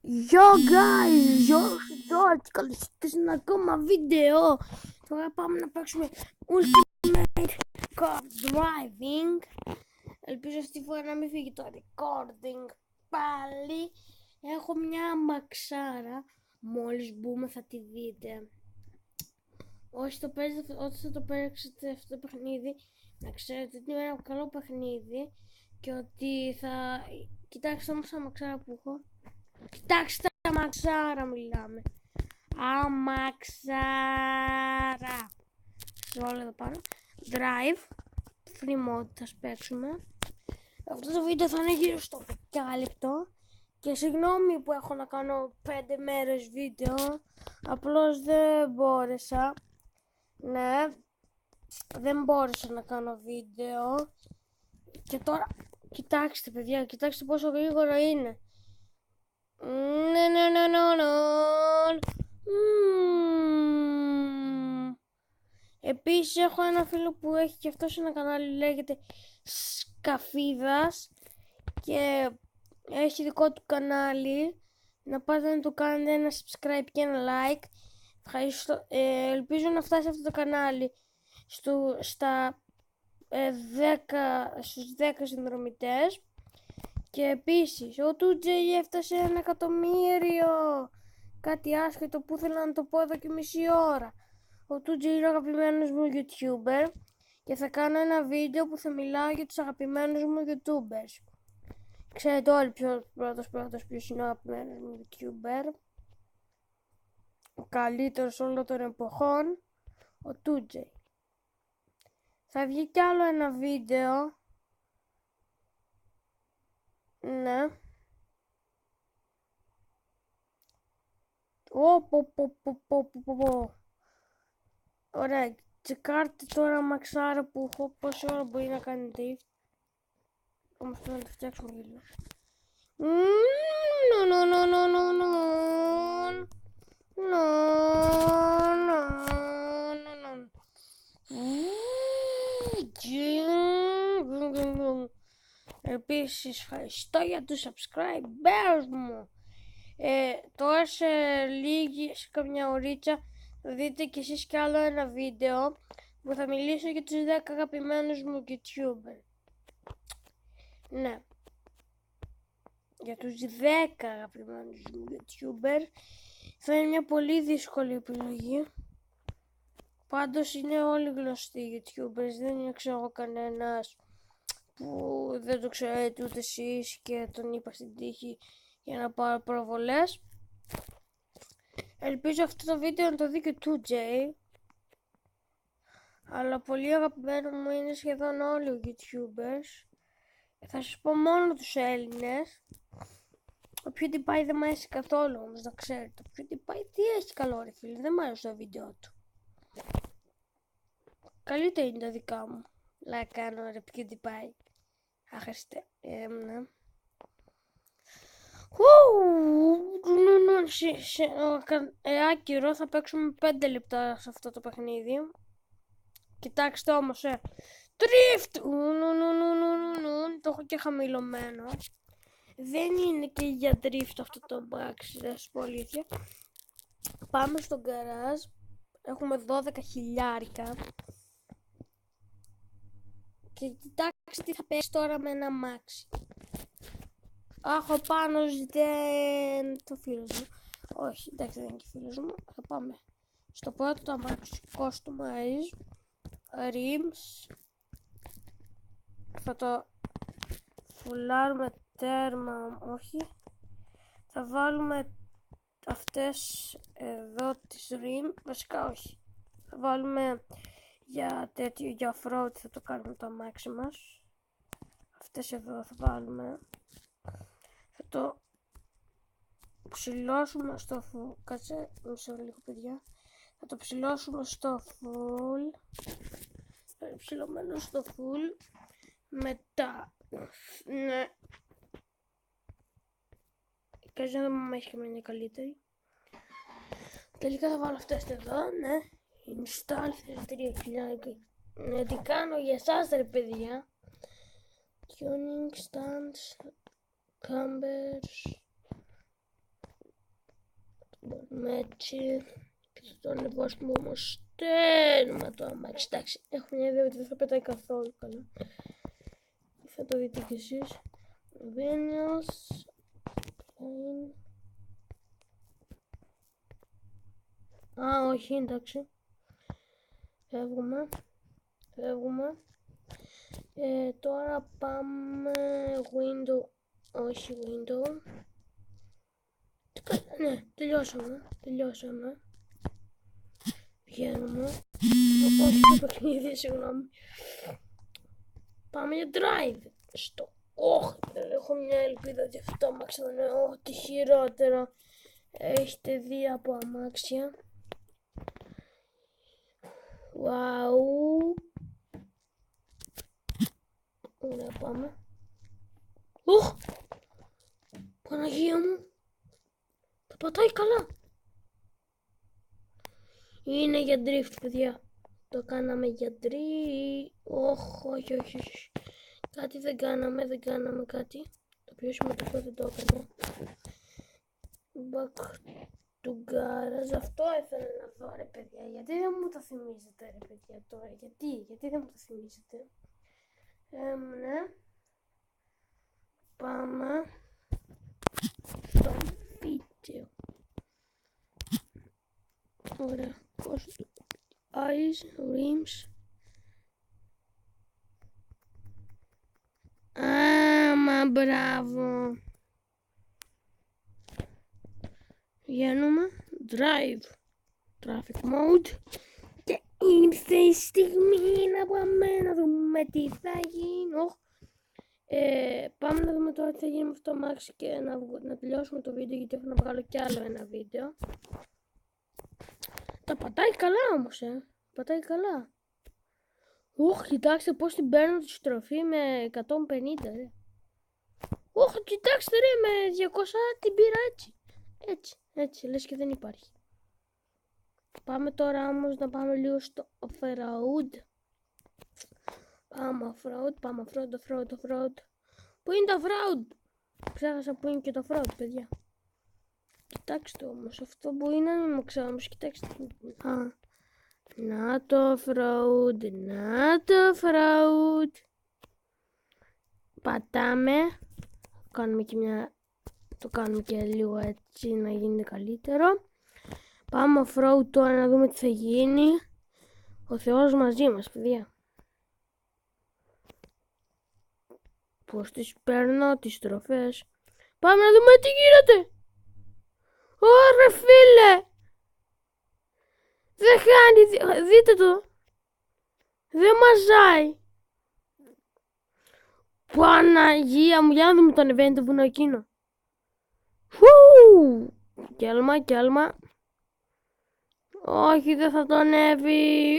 Yo guys, Γιώργος εδώ και καλώς ήρθατε σε ένα ακόμα βίντεο. Τώρα πάμε να παίξουμε Ultimate Car Driving. Ελπίζω αυτή τη φορά να μην φύγει το recording πάλι. Έχω μια μαξάρα, μόλις μπούμε θα τη δείτε. Όσοι θα το παίξετε αυτό το παιχνίδι, να ξέρετε ότι είναι ένα καλό παιχνίδι και ότι θα... Κοιτάξτε όμως τα μαξάρα που έχω. Κοιτάξτε τα μαξάρα μιλάμε. Αμαξάρα. Σε όλα εδώ πάνω. Drive. Free mode θα παίξουμε. Αυτό το βίντεο θα είναι γύρω στο 10 λεπτό. Και συγγνώμη που έχω να κάνω 5 μέρες βίντεο. Απλώς δεν μπόρεσα. Ναι. Δεν μπόρεσα να κάνω βίντεο. Και τώρα κοιτάξτε παιδιά. Κοιτάξτε πόσο γρήγορο είναι. Επίσης έχω ένα φίλο που έχει και αυτός ένα κανάλι, λέγεται Σκαφίδας και έχει δικό του κανάλι. Να πάτε να του κάνετε ένα subscribe και ένα like. Ευχαριστώ. Ελπίζω να φτάσει αυτό το κανάλι στους 10 συνδρομητές. Και επίσης, ο 2J έφτασε 1 εκατομμύριο. Κάτι άσχετο που ήθελα να το πω εδώ και μισή ώρα. Ο 2J είναι ο αγαπημένος μου YouTuber. Και θα κάνω ένα βίντεο που θα μιλάω για τους αγαπημένους μου YouTubers. Ξέρετε όλοι ποιος είναι ο αγαπημένος μου YouTuber. Ο καλύτερος όλων των εποχών. Ο 2J. Θα βγει κι άλλο ένα βίντεο. Ναι. Ωραία, τσεκάρτε τώρα μαξάρα που έχω, πόση ώρα μπορεί να κάνει drift. Όμως πρέπει να το φτιάξουμε λίγο. Επίσης ευχαριστώ για τους subscribers μου. Τώρα σε καμιά ωρίτσα θα δείτε κι εσείς κι άλλο ένα βίντεο που θα μιλήσω για τους 10 αγαπημένους μου YouTuber. Ναι, για τους 10 αγαπημένους μου YouTuber θα είναι μια πολύ δύσκολη επιλογή. Πάντως είναι όλοι γνωστοί YouTubers, δεν είναι ξέρω κανένας που δεν το ξέρετε ούτε εσείς και τον είπα στην τύχη για να πάρω προβολές. Ελπίζω αυτό το βίντεο να το δει και 2J. Αλλά πολύ αγαπημένο μου είναι σχεδόν όλοι οι YouTubers. Θα σας πω μόνο τους Έλληνες. Ο PewDiePie δεν μου αρέσει καθόλου όμως να ξέρετε. Ο PewDiePie τι έχει καλό ρε φίλε, δεν μου άρεσε το βίντεο του. Καλύτερα είναι τα δικά μου. Να κάνω ρε PewDiePie. Άχαστε. Ναι. Άκυρο, θα παίξουμε 5 λεπτά σε αυτό το παιχνίδι. Κοιτάξτε όμως, Drift! Το έχω και χαμηλωμένο. Δεν είναι και για drift αυτό το μπάξι, θα σου πω αλήθεια. Πάμε στο γκαράζ. Έχουμε 12 χιλιάρικα. Και κοιτάξτε τι θα παίξει τώρα με ένα μάξι. Αχ, πάνω δεν το φίλος μου. Όχι, εντάξει δεν είναι και φίλος μου. Θα πάμε στο πρώτο το αμάξι. Customize Rims. Θα το φουλάρουμε τέρμα. Όχι. Θα βάλουμε αυτές εδώ τις rim. Βασικά όχι. Θα βάλουμε για τέτοιο, για off-road θα το κάνουμε το αμάξι μας. Αυτές εδώ θα βάλουμε. Θα το ψηλώσουμε στο full. Κάτσε μισό λίγο παιδιά. Θα το ψηλώσουμε στο full. Ψηλωμένο στο full. Μετά. Ναι. Κάτσε να μου έχει και μια καλύτερη. Τελικά θα βάλω αυτές εδώ. Ναι. Install 3.000. Ναι, τι κάνω για εσάς ρε παιδιά. Tuning stands. Campers. κάνουμε έτσι. Και θα το ανεβάσουμε όμως στέρμα το αμάξι. Εντάξει, έχω μια ιδέα ότι δεν θα πετάει καθόλου καλά. Θα το δείτε κι εσείς. Βένιος. Α, όχι, εντάξει. Φεύγουμε. Τώρα πάμε window. Όχι window. Ναι, τελειώσαμε. Βγαίνουμε. Όχι το παιχνίδι, συγγνώμη. Πάμε για drive. Έχω μια ελπίδα ότι αυτό το αμάξι θα είναι ό,τι χειρότερο έχετε δει από αμάξια. Wow. Ωραία, πάμε. Παναγία μου. Θα πατάει καλά. Είναι για drift, παιδιά. Το κάναμε για drift. Όχι. Κάτι δεν κάναμε κάτι. Το πιο σημαντικό δεν το έκανα. Back to garage. Αυτό ήθελα να δω, ρε παιδιά. Γιατί δεν μου το θυμίζετε, ρε παιδιά, τώρα. Γιατί δεν μου το θυμίζετε. Ναι. Πάμε στο βίντεο. Ωραία. Eyes, rims. Άμα, μπράβο. Βγαίνουμε. Drive. Traffic mode. Και ήρθε η στιγμή να πάμε να δούμε τι θα γίνει. Πάμε να δούμε τώρα τι θα γίνει με αυτό το αμάξι και να τελειώσουμε το βίντεο, γιατί έχω να βγάλω κι άλλο ένα βίντεο. Τα πατάει καλά όμως, πατάει καλά. Κοιτάξτε πως την παίρνω τη στροφή με 150, ρε. Κοιτάξτε, ρε, με 200 την πήρα έτσι, λες και δεν υπάρχει. Πάμε τώρα όμως να πάμε λίγο στο off-road. Πάμε off-road. Πού είναι το off-road? Ξέχασα που είναι και το off-road, παιδιά. Κοιτάξτε όμως, αυτό που είναι, μην μου ξέρω όμως, κοιτάξτε. Να το off-road. Πατάμε. Το κάνουμε και λίγο έτσι να γίνει καλύτερο. Πάμε off-road τώρα να δούμε τι θα γίνει. Ο Θεός μαζί μας, παιδιά. Πώς τις παίρνω τις στροφές. Πάμε να δούμε τι γίνεται. Ωραία, φίλε. Δεν χάνει, δείτε το. Δεν μαζάει. Παναγία μου, για να δούμε το ανεβαίνει το βουνό εκείνο. Κέλμα. Όχι, δεν θα το ανέβει.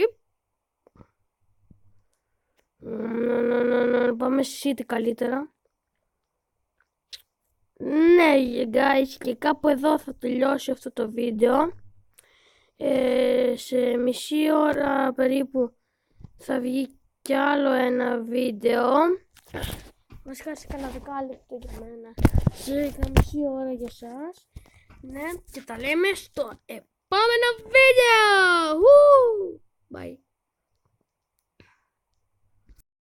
Πάμε στη city καλύτερα. Ναι, guys, και κάπου εδώ θα τελειώσει αυτό το βίντεο. Σε μισή ώρα περίπου θα βγει κι άλλο ένα βίντεο. Μας χάσει κανένα δεκάλεπτο για μένα. Σε μισή ώρα για σας. Ναι, και τα λέμε στο επόμενο βίντεο. Bye.